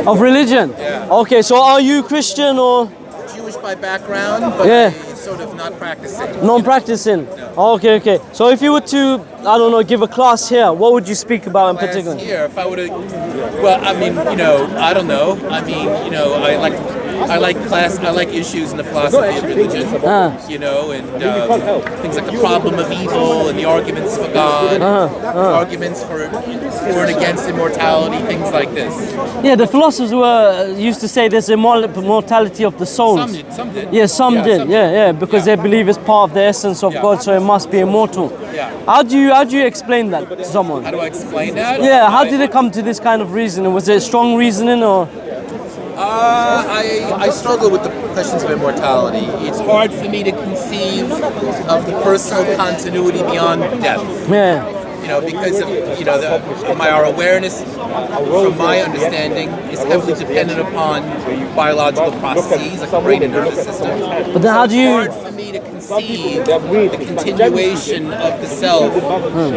Of religion? Yeah. Okay, so are you Christian or? Jewish by background, but Yeah. sort of not practicing. Non-practicing? Okay, okay. So if you were to, I don't know, give a class here, what would you speak about in particular? Here, if I were to, well, I mean, I don't know. I mean, I like issues in the philosophy of religion, and things like the problem of evil and the arguments for God, arguments for and against immortality, things like this. Yeah, the philosophers used to say there's immortality of the souls. Some did. Yeah, some did. Because they believe it's part of the essence of God, so it must be immortal. Yeah. How do you explain that to someone? How do I explain that? Yeah, how did it come to this kind of reasoning? Was it strong reasoning or? I struggle with the questions of immortality. It's hard for me to conceive of the personal continuity beyond death. Yeah. Because of our awareness, from my understanding, is heavily dependent upon biological processes like the brain and nervous system. But then how do you? It's hard for me to conceive the continuation of the self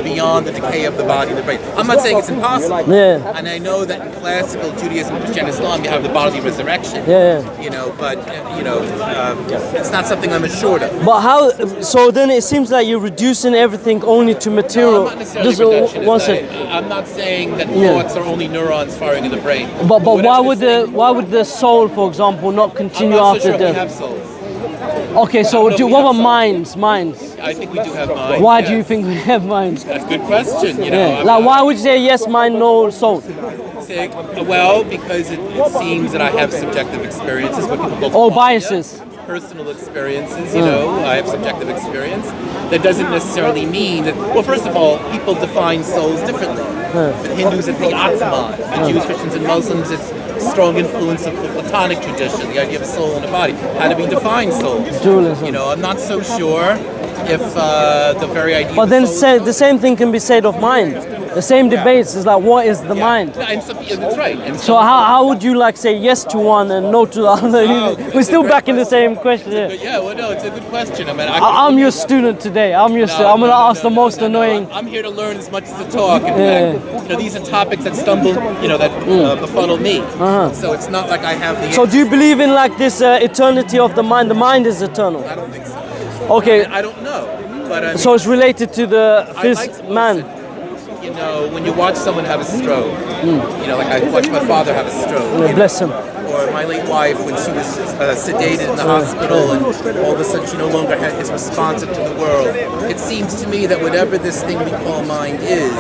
beyond the decay of the body and the brain. I'm not saying it's impossible. Yeah. And I know that in classical Judaism, Christianity, Islam, you have the bodily resurrection. Yeah. But it's not something I'm assured of. But how? So then it seems like you're reducing everything only to material. No, I'm not necessarily I'm not saying that thoughts are only neurons firing in the brain. But why would the soul, for example, not continue I'm not after so sure death? we have souls. Okay, so what about minds? I think we do have minds. Why do you think we have minds? That's a good question. Like, why would you say yes, mind, no soul? Well, because it seems that I have subjective experiences, what people call biases. Personal experiences, I have subjective experience. That doesn't necessarily mean that, well, first of all, people define souls differently. For the Hindus, it's the Atman. For Jews, Christians, and Muslims, it's strong influence of the Platonic tradition, the idea of a soul and a body. How do we define souls? Dualism. I'm not so sure if the very idea. But then the same thing can be said of mind. The same debates is like, what is the mind? That's right. And so how would you say yes to one and no to the other? We're still back in the same question. Yeah, well, no, it's a good question. I mean, I'm your student today. I'm your student. I'm going to ask the most annoying. I'm here to learn as much as to talk. In fact, these are topics that stumble, that befuddle me. So it's not like I have the. So do you believe in this eternity of the mind? The mind is eternal. I don't think so. Okay. I don't know, but so it's related to the man. When you watch someone have a stroke, like I watched my father have a stroke. Bless him. Or my late wife, when she was sedated in the hospital and all of a sudden she no longer is responsive to the world. It seems to me that whatever this thing we call mind is,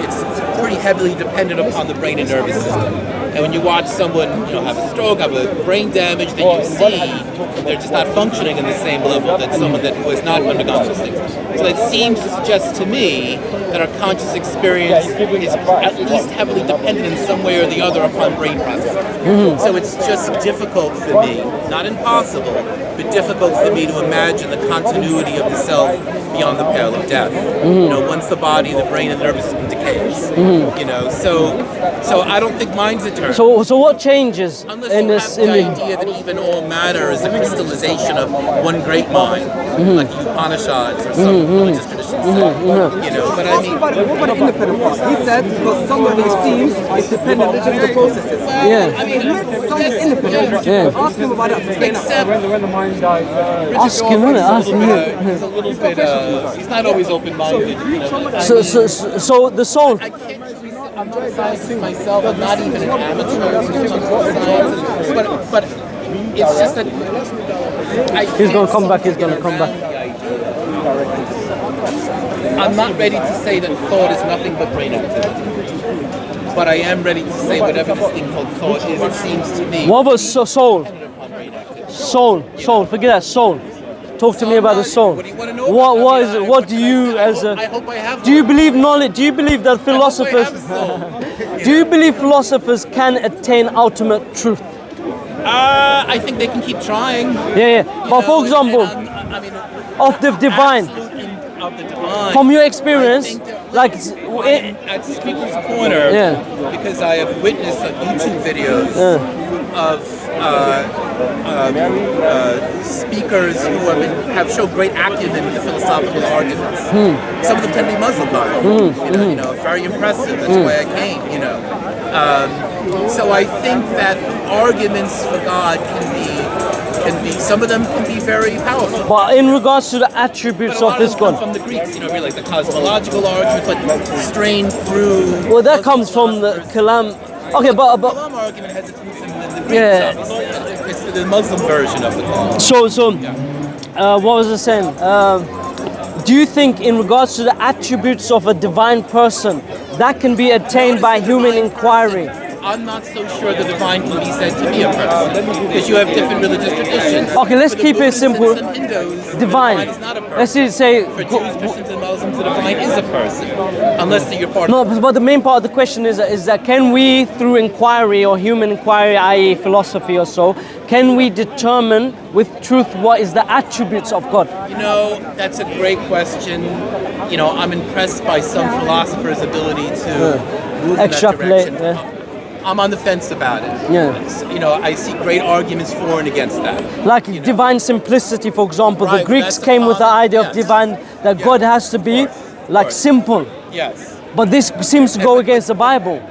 it's pretty heavily dependent upon the brain and nervous system. And when you watch someone, have a stroke, have a brain damage, then you see they're just not functioning in the same level that someone who has not undergone those things. So it seems to suggest to me that our conscious experience is at least heavily dependent in some way or the other upon brain processing. So it's just difficult for me, not impossible, but difficult for me to imagine the continuity of the self beyond the pale of death. Once the body, the brain, and the nervous system decays. So I don't think mind's eternal. So what changes Unless in you this? have the idea that even all matter is a crystallization of one great mind, like the Upanishads or some religious traditions say. But I mean, what about the independent process? He said because some of these themes is dependent on the processes. I mean, Some is independent. Ask him about that. except When the mind dies. Ask him, He's a little bit. He's not always open-minded. So the soul. I can't really say, I'm not a scientist myself. I'm not even an amateur in science. But it's just that He's gonna come back. He's gonna come back. I'm not ready to say that thought is nothing but brain activity. But I am ready to say whatever this thing called thought is, it seems to me. What about soul? Soul. Forget that soul. Talk to me about the soul. What do you want to know? What is it? What do you as a? I hope I have. Do you believe knowledge? Do you believe that philosophers? Do you believe philosophers can attain ultimate truth? I think they can keep trying. Yeah. But for example, of the divine. Of the divine. From your experience, at Speaker's Corner, because I have witnessed YouTube videos of speakers who have shown great acumen in the philosophical arguments. Some of them tend to be Muslim, very impressive. That's why I came. So I think that arguments for God can be some of them can be very powerful. But in regards to the attributes But a of lot this of them God, come from the Greeks, really, like the cosmological argument, but strained through. well, that comes from the Kalam. Okay, The Kalam argument has its roots in the Greeks, Yeah. obviously. It's the Muslim version of the Kalam. what was I saying? Do you think, in regards to the attributes of a divine person, that can be attained by human inquiry? I'm not so sure the divine can be said to be a person, because you have different religious traditions. Okay, let's For the keep it Buddhists simple. and some Hindus, the Divine. divine is not a person. Let's say. For Jews, Christians, and Muslims, the divine is a person, unless you're part No, of. but the main part of the question is that can we, through inquiry or human inquiry, i.e. philosophy or so, can we determine with truth what is the attributes of God? That's a great question. I'm impressed by some philosophers' ability to move in Extrapolate, that direction. I'm on the fence about it. Yeah. I see great arguments for and against that. Like divine simplicity, for example. Right, The Greeks that's a came with the common- idea of yes. divine, that Yes. God has to be like course. simple. Yes. But this seems to go against the Bible.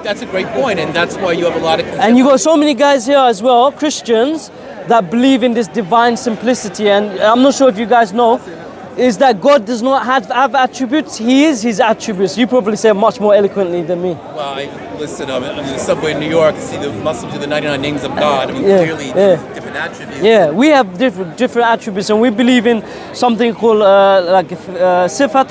That's a great point, and that's why you have a lot of. And you got so many guys here as well, Christians, that believe in this divine simplicity. And I'm not sure if you guys know, is that God does not have attributes. He is his attributes. You probably say it much more eloquently than me. Well, listen, I'm in the subway in New York, I see the Muslims do the 99 names of God. Yeah, Clearly yeah. different attributes. Yeah, we have different attributes, and we believe in something called sifat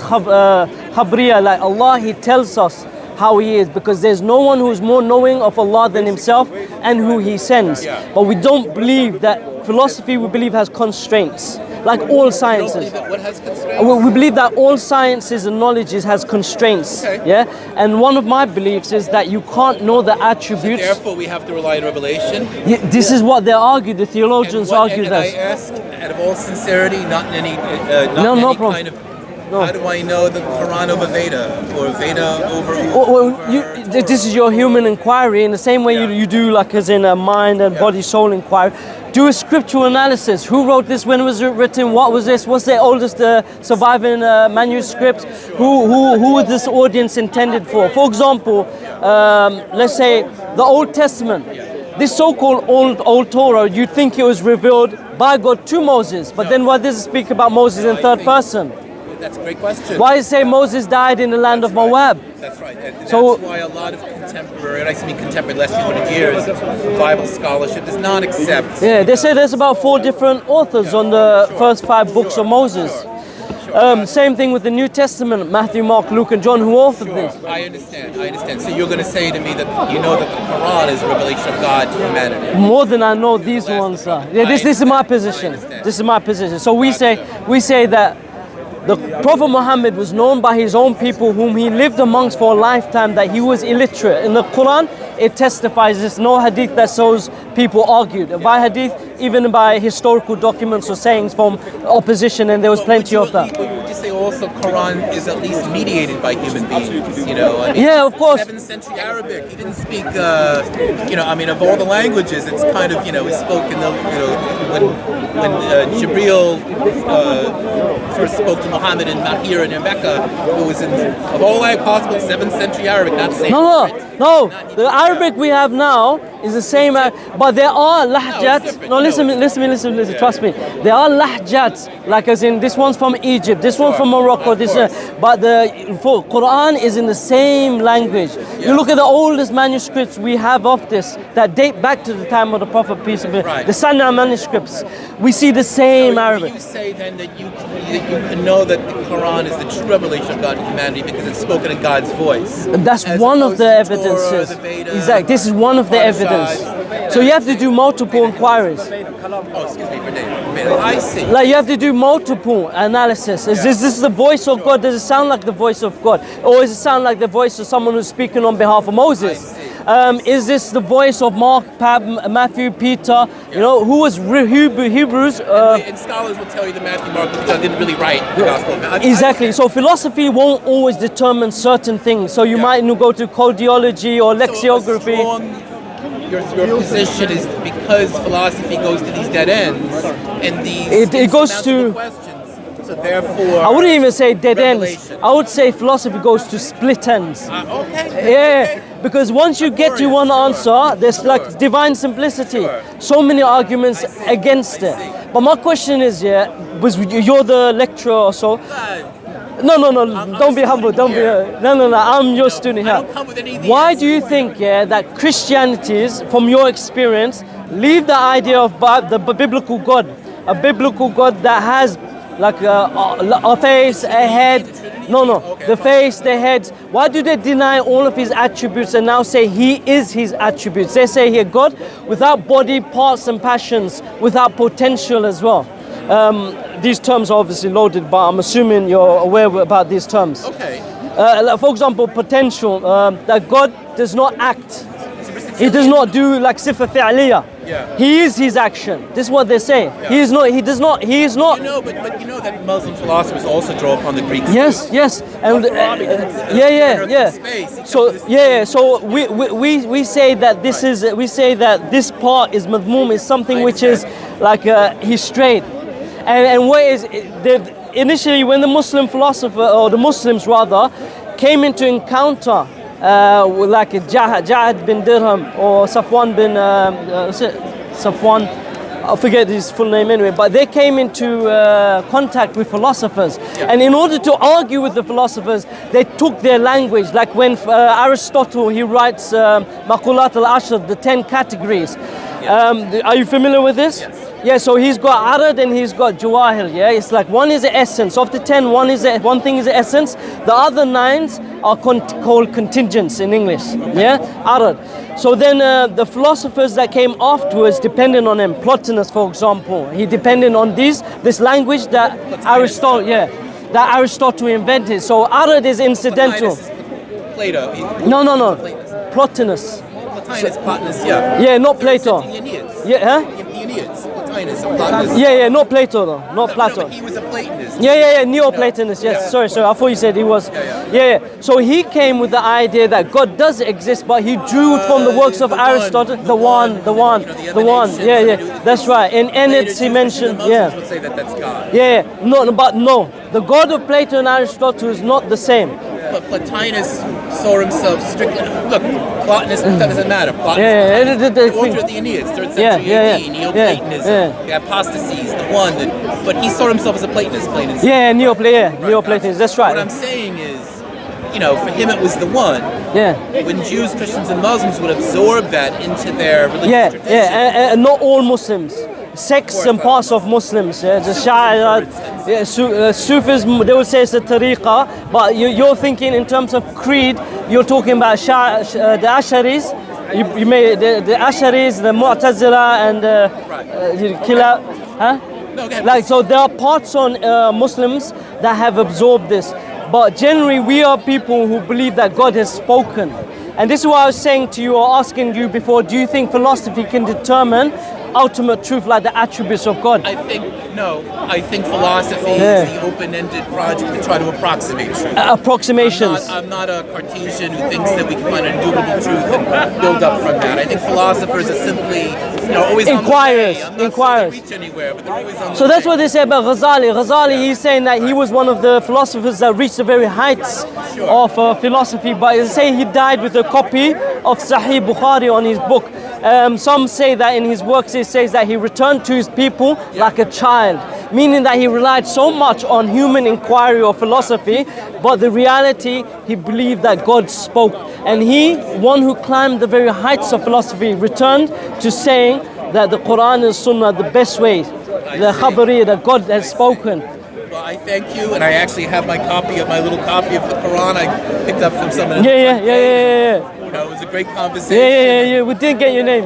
khabriya. Like Allah, He tells us how He is, because there's no one who's more knowing of Allah than Himself and who He sends. Yeah. But we don't believe that philosophy, we believe, has constraints, like all sciences. What has constraints? We believe that all sciences and knowledges has constraints. Okay. Yeah, and one of my beliefs is that you can't know the attributes. Therefore, we have to rely on revelation. This is what they argue. The theologians argue and I that. ask, out of all sincerity, not in any, No problem. kind of. How do I know the Quran over Veda or Veda over? This is your human inquiry in the same way Yeah. you do, like as in a mind and body soul inquiry. Do a scriptural analysis. Who wrote this? When was it written? What was this? What's the oldest surviving manuscript? Who was this audience intended for? For example, let's say the Old Testament. This so-called old Torah, you'd think it was revealed by God to Moses, but then why does it speak about Moses in third person? That's a great question. Why does it say Moses died in the land of Moab? That's right. And So- that's why a lot of contemporary, and I mean contemporary, less than 100 years, Bible scholarship does not accept. Yeah, they say there's about 4 different authors on the first 5 books of Moses. Same thing with the New Testament, Matthew, Mark, Luke, and John, who authored this. I understand. So you're going to say to me that you know that the Quran is a revelation of God to humanity. More than I know these ones are. Yeah, this is my position. understand. This is my position. So we say that the Prophet Muhammad was known by his own people whom he lived amongst for a lifetime that he was illiterate. In the Quran, it testifies this. No hadith that shows people argued. By hadith, even by historical documents or sayings from opposition, and there was plenty of that. Would you say also Quran is at least mediated by human beings? I mean, Yeah, of course. 7th century Arabic. He didn't speak. Of all the languages, it's kind of it's spoken. When Jibril first spoke to Muhammad in Mahir and in Mecca, it was of all possible 7th century Arabic, not saying. No. The Arabic we have now is the same, but there are lahjats. No, listen. Trust me. There are lahjats, like as in this one's from Egypt, this one's from Morocco, but the Quran is in the same language. You look at the oldest manuscripts we have of this that date back to the time of the Prophet, peace be upon him, the Sunnah manuscripts. We see the same Arabic. You say then that you can know that the Quran is the true revelation of God to humanity because it's spoken in God's voice. That's As one of opposed the to evidences. Torah, the Veda, Exactly. This is one of the Parashah. evidence. So you have to do multiple inquiries. Oh, excuse me for name. I see. Like you have to do multiple analysis. Is this the voice of God? Does it sound like the voice of God? Or does it sound like the voice of someone who's speaking on behalf of Moses? Is this the voice of Mark, Matthew, Peter? Who was Hebrews? And scholars will tell you that Matthew, Mark, and Peter didn't really write the Gospel of Matthew. Exactly. So philosophy won't always determine certain things. So you might go to codiology or lexicography. Your position is because philosophy goes to these dead ends and these It goes to. questions. So therefore, I wouldn't even say dead ends. revelation. I would say philosophy goes to split ends. Okay. Yeah, because once you get to one answer, there's like divine simplicity. So many arguments against it. But my question is, you're the lecturer or so. No, don't be humble. Don't be. No. I'm your student I here. don't come with any of the Why answers. do you think, that Christianities, from your experience, leave the idea of the biblical God, a biblical God that has like a face, a head? No. The face, the head. Why do they deny all of his attributes and now say he is his attributes? They say here God without body, parts, and passions, without potential as well. These terms are obviously loaded, but I'm assuming you're aware about these terms. Okay. Like for example, potential, that God does not act. He does not do like sifa fi'liya. Yeah. He is his action. This is what they say. Yeah. He is not. He does not. He is not. You know, but you know that Muslim philosophers also draw upon the Greek. Yes, and yeah. So we say that this is this part is madmum, is something which is like he's straight, and what is initially when the Muslim philosopher or the Muslims rather came into encounter like Ja'ad bin Dirham or Safwan bin Safwan, I forget his full name anyway, but they came into contact with philosophers, and in order to argue with the philosophers, they took their language. Like when Aristotle, he writes Maqulat al-Ashr, the 10 categories. Are you familiar with this? Yes. Yeah, so he's got arad and he's got jawahir. Yeah, it's like one is the essence of the 10. One thing is the essence. The other 9s are called contingents in English. Yeah, arad. So then the philosophers that came afterwards depended on him. Plotinus, for example, he depended on this language that Aristotle invented. So arad is incidental. Plato. No. Plotinus. Plotinus, yeah. Yeah, not Plato. The Aeneas. Yeah, huh? The Aeneas. Plotinus. Plotinus. Yeah, not Plato though, not Plato. No, but he was a Platonist. Yeah, Neoplatonist. Yes, Yeah. sorry. I thought you said he was. Yeah. So he came with the idea that God does exist, but he drew it from the works of Aristotle. The one. Yeah. That's right. In Enets he mentioned. Muslims would say that that's God. Yeah. No. The God of Plato and Aristotle is not the same. But Plotinus saw himself strictly. Look, Plotinus, that doesn't matter. Plotinus, the author of the Aeneas, 3rd century AD, Neoplatonism, the apostasies, the one. But he saw himself as a Platonist. Yeah, Neoplatonist. That's right. What I'm saying is, for him it was the one. Yeah. When Jews, Christians, and Muslims would absorb that into their religious tradition. And not all Muslims. Sects and parts of Muslims, the Shia, Sufism, they would say it's a tariqah, but you're thinking in terms of creed, you're talking about the Asharis, the Asharis, the Mu'tazila, and Kilab, huh? No, like, so there are parts on Muslims that have absorbed this, but generally we are people who believe that God has spoken. And this is what I was saying to you or asking you before, do you think philosophy can determine ultimate truth like the attributes of God? I think philosophy is the open-ended project to try to approximate truth. Approximations. I'm not a Cartesian who thinks that we can find indubitable truth and build up from that. I think philosophers are simply, always inquirers. on the way. I'm not saying they reach anywhere, but they're always on the So that's way. what they say about Ghazali. Ghazali, he's saying that he was one of the philosophers that reached the very heights of philosophy, but they say he died with a copy of Sahih Bukhari on his book. Some say that in his works it says that he returned to his people like a child, meaning that he relied so much on human inquiry or philosophy, but the reality, he believed that God spoke. And he, one who climbed the very heights of philosophy, returned to saying that the Quran and Sunnah are the best way, the khabari, that God has spoken. Well, I thank you, and I actually have my little copy of the Quran I picked up from someone. Yeah. It was a great conversation. Yeah. We didn't get your name.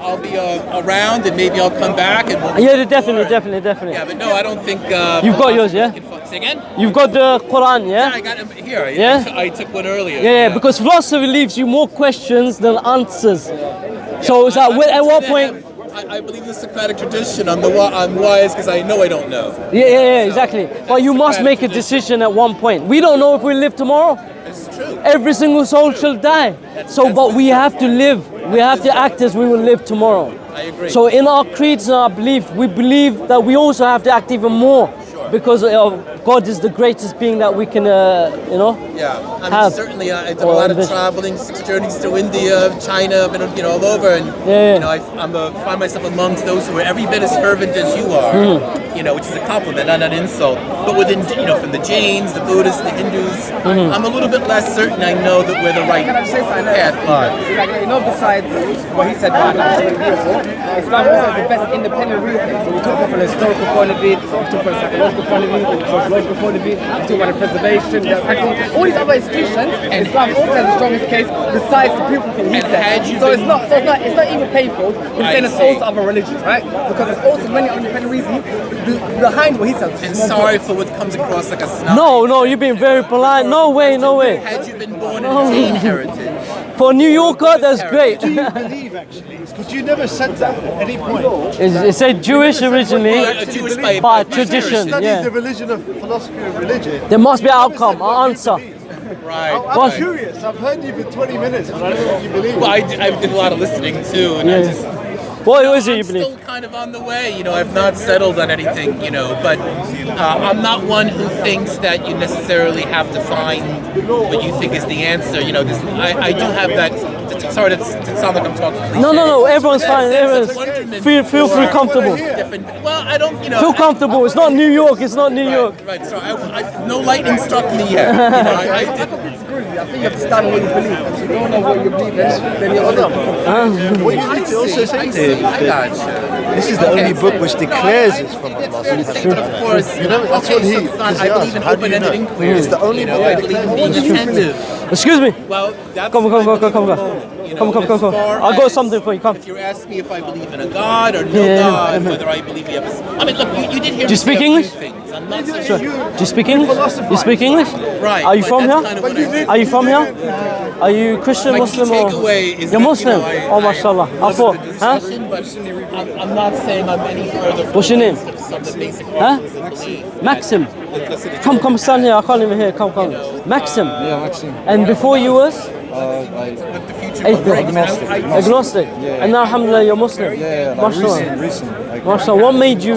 I'll be around, and maybe I'll come back. And Definitely. Yeah, but no, I don't think. You've got yours, yeah? Say again? You've got the Quran, yeah? Yeah, I got it here. Yeah? I took one earlier. Yeah, because philosophy leaves you more questions than answers. So it's like, at what point? I believe in the Socratic tradition. I'm wise because I know I don't know. Yeah, exactly. But you must make a decision at one point. We don't know if we live tomorrow. It's true. Every single soul shall die. But we have to live. We have to act as we will live tomorrow. I agree. So in our creeds and our belief, we believe that we also have to act even more because God is the greatest being that we can, you know. Yeah, I mean, have certainly I've done a lot of traveling, 6 journeys to India, China, I've been, you know, all over, and Yeah. you know, I find myself amongst those who are every bit as fervent as you are, you know, which is a compliment, not an insult. But within, you know, from the Jains, the Buddhists, the Hindus, I'm a little bit less certain I know that we're the right Can I say something? path. Like, you know, besides what he said right now, Islam also has the best independent reason. So we talk from a historical point of view, we talk from a psychological point of view, sociological point of view, we talk about the preservation, the practice, all these other institutions. Islam also has the strongest case besides the people thing he said. So it's not even painful in saying it's also other religions, right? Because there's also many independent reasons behind what he said. And sorry for what comes across like a snob. No, you've been very polite. No way. Had you been born in a Jain heritage, For a New Yorker, that's great. Do you believe actually? Because you never said that at any point. It said Jewish originally, Jewish by tradition. Studied Yeah. the religion of philosophy of religion. There must be an outcome, an answer. right? I'm right. curious. I've heard you for 20 minutes, and I don't know what you believe. Well, I did a lot of listening too, and I just. What is it you I'm believe? still kind of on the way, you know. I've not settled on anything, you know, but I'm not one who thinks that you necessarily have to find what you think is the answer. You know, I do have that. Sorry to sound like I'm talking cliche. No. Everyone's fine. Everyone's Feel free, comfortable. Well, I don't, you know. Feel comfortable. It's not New York. It's not New York. Right. So no lightning struck me yet. You know, I did. I think you have to stand on what you believe. If you don't know what you believe in, then you're on. What you need to also say to him I is got that you. this is the only book which declares it's from Allah. But of course, You know, that's what he. I believe in How do you open-ended know? inquiry. It's the only You know, book I that believe in declares. being attentive. Excuse me. Well, that's Come. You know, Come. as far I'll go as something for you. Come. If you're asking me if I believe in a God or no Yeah. God, whether I believe we have a... I mean, look, you did hear Do you me speak say a few English? things. I'm not so Sure. sure. Do you speak English? You speak English? Right. Are you but from that's here? kind of what I did. Are you from here? Are you Christian, My key Muslim, or takeaway is you're that, Muslim? You know, Oh, mashallah. I thought, the huh? discussion, but I'm not saying I'm any further. What's your name? Some of the basic Huh? arguments of belief. Maxim. Listen, Come, stand here. I can't even hear. Come. Maxim. Yeah, Maxim. And before you was what the future atheist, will bring. Agnostic. agnostic, and now alhamdulillah you're Muslim. Yeah, like Mashallah. recent. Like, Mashallah. What made you